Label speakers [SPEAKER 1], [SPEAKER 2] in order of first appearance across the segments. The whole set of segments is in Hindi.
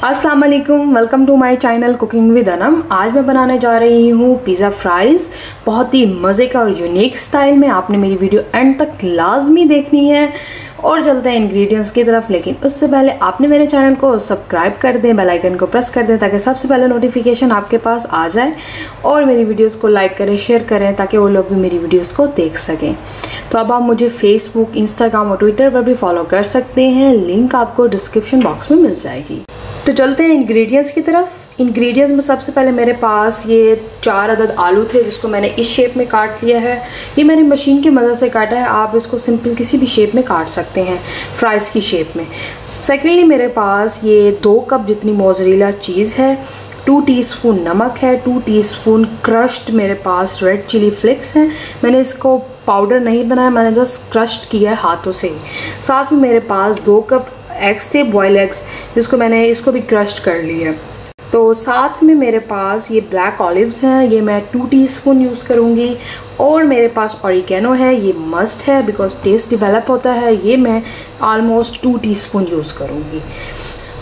[SPEAKER 1] अस्सलाम वालेकुम, welcome to my channel cooking with Anam. आज मैं बनाने जा रही हूँ पिज़्ज़ा फ्राइज़, बहुत ही मज़े का और यूनिक स्टाइल में। आपने मेरी वीडियो एंड तक लाजमी देखनी है। और चलते हैं इंग्रेडिएंट्स की तरफ, लेकिन उससे पहले आपने मेरे चैनल को सब्सक्राइब कर दें, बेल आइकन को प्रेस कर दें ताकि सबसे पहले नोटिफिकेशन आपके पास आ जाए। और मेरी वीडियोस को लाइक करें, शेयर करें ताकि वो लोग भी मेरी वीडियोस को देख सकें। तो अब आप मुझे फेसबुक, इंस्टाग्राम और ट्विटर पर भी फॉलो कर सकते हैं, लिंक आपको डिस्क्रिप्शन बॉक्स में मिल जाएगी। तो चलते हैं इंग्रेडिएंट्स की तरफ। इंग्रेडिएंट्स में सबसे पहले मेरे पास ये 4 अदद आलू थे, जिसको मैंने इस शेप में काट लिया है। ये मैंने मशीन की मदद से काटा है, आप इसको सिंपल किसी भी शेप में काट सकते हैं, फ्राइज़ की शेप में। सेकेंडली मेरे पास ये 2 कप जितनी मोज़रेला चीज़ है, 2 टीस्पून नमक है, 2 टीस्पून क्रश्ड मेरे पास रेड चिली फ्लेक्स हैं। मैंने इसको पाउडर नहीं बनाया, मैंने जस्ट क्रश्ड किया है हाथों से ही। साथ में मेरे पास 2 कप एग्स थे, बॉयल एग्स, जिसको मैंने इसको भी क्रश्ड कर लिया। तो साथ में मेरे पास ये ब्लैक ऑलिव्स हैं, ये मैं 2 टीस्पून यूज़ करूँगी। और मेरे पास ऑरिगेनो है, ये मस्ट है बिकॉज टेस्ट डिवेलप होता है, ये मैं ऑलमोस्ट 2 टीस्पून यूज़ करूँगी।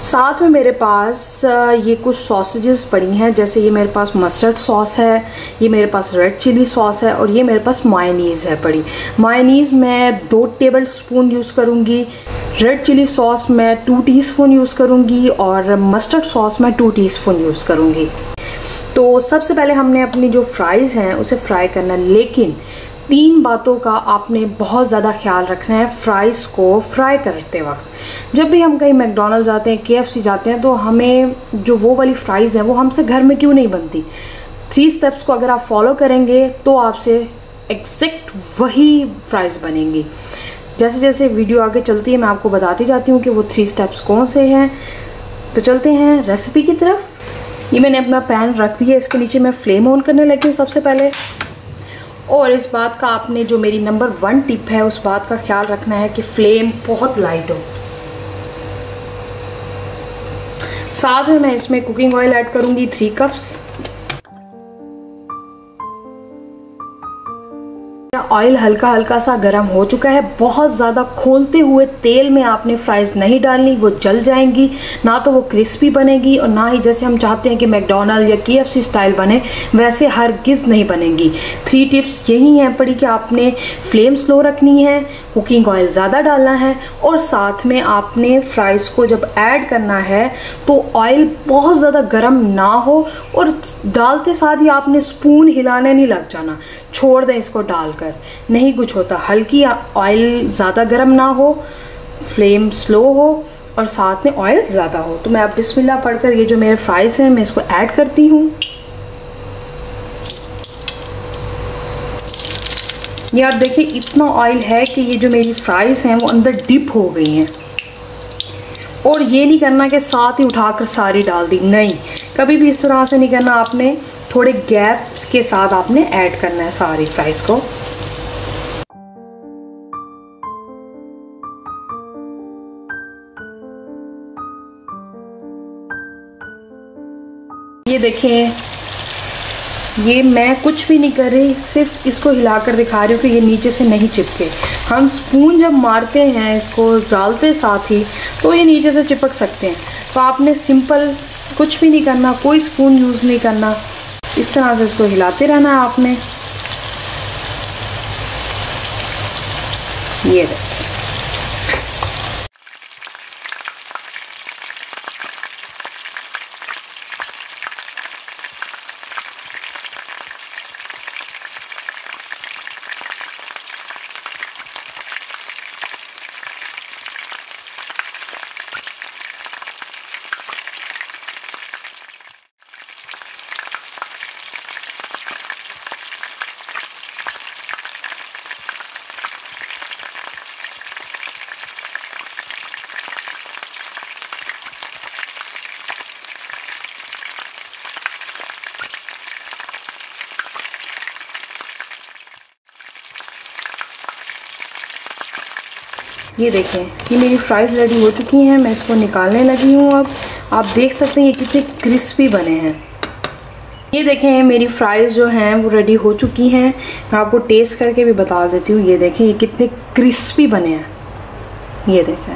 [SPEAKER 1] साथ में मेरे पास ये कुछ सॉसेजेस पड़ी हैं, जैसे ये मेरे पास मस्टर्ड सॉस है, ये मेरे पास रेड चिली सॉस है और ये मेरे पास मायोनीज़ है पड़ी। मायोनीज़ मैं 2 टेबल स्पून यूज़ करूँगी, रेड चिली सॉस मैं 2 टीस्पून यूज़ करूँगी और मस्टर्ड सॉस मैं 2 टीस्पून यूज़ करूँगी। तो सबसे पहले हमने अपनी जो फ्राइज़ हैं उसे फ्राई करना है, लेकिन 3 बातों का आपने बहुत ज़्यादा ख्याल रखना है फ्राइज़ को फ्राई करते वक्त। जब भी हम कहीं मैकडॉनल्ड जाते हैं, KFC जाते हैं, तो हमें जो वो वाली फ्राइज़ हैं वो हमसे घर में क्यों नहीं बनती। 3 स्टेप्स को अगर आप फॉलो करेंगे तो आपसे एग्जैक्ट वही फ्राइज़ बनेंगी। जैसे जैसे वीडियो आगे चलती है मैं आपको बताती जाती हूँ कि वो 3 स्टेप्स कौन से हैं। तो चलते हैं रेसिपी की तरफ। ये मैंने अपना पैन रख दिया, इसके नीचे मैं फ्लेम ऑन करने लगी हूँ सबसे पहले। और इस बात का आपने, जो मेरी नंबर 1 टिप है, उस बात का ख्याल रखना है कि फ्लेम बहुत लाइट हो। साथ में मैं इसमें कुकिंग ऑयल ऐड करूंगी 3 कप्स। ऑयल हल्का हल्का सा गर्म हो चुका है। बहुत ज़्यादा खोलते हुए तेल में आपने फ्राइज़ नहीं डालनी, वो जल जाएंगी, ना तो वो क्रिस्पी बनेगी और ना ही जैसे हम चाहते हैं कि मैकडॉनल्ड या KFC स्टाइल बने वैसे हरगिज़ नहीं बनेगी। 3 टिप्स यही हैं पड़ी कि आपने फ्लेम स्लो रखनी है, कुकिंग ऑयल ज़्यादा डालना है और साथ में आपने फ्राइज़ को जब ऐड करना है तो ऑयल बहुत ज़्यादा गर्म ना हो और डालते साथ ही आपने स्पून हिलाने नहीं लग जाना, छोड़ दें इसको डालकर, नहीं कुछ होता। हल्की ऑयल ज़्यादा गर्म ना हो, फ्लेम स्लो हो और साथ में ऑयल ज़्यादा हो। तो मैं अब बिस्मिल्लाह पढ़कर ये जो मेरे फ्राइज़ हैं मैं इसको ऐड करती हूँ। ये आप देखिए इतना ऑयल है कि ये जो मेरी फ्राइज़ हैं वो अंदर डिप हो गई हैं। और ये नहीं करना कि साथ ही उठाकर सारी डाल दी, नहीं, कभी भी इस तरह से नहीं करना। आपने थोड़े गैप के साथ आपने ऐड करना है सारी फ्राइज़ को। ये देखें, ये मैं कुछ भी नहीं कर रही, सिर्फ इसको हिलाकर दिखा रही हूँ कि ये नीचे से नहीं चिपके। हम स्पून जब मारते हैं इसको डालते साथ ही तो ये नीचे से चिपक सकते हैं। तो आपने सिंपल कुछ भी नहीं करना, कोई स्पून यूज़ नहीं करना, इस तरह से इसको हिलाते रहना है आपने। ये देखिए, ये देखें, ये मेरी फ्राइज़ रेडी हो चुकी हैं, मैं इसको निकालने लगी हूँ। अब आप देख सकते हैं ये कितने क्रिस्पी बने हैं। ये देखें मेरी फ्राइज़ जो हैं वो रेडी हो चुकी हैं। मैं आपको टेस्ट करके भी बता देती हूँ। ये देखें ये कितने क्रिस्पी बने हैं, ये देखें।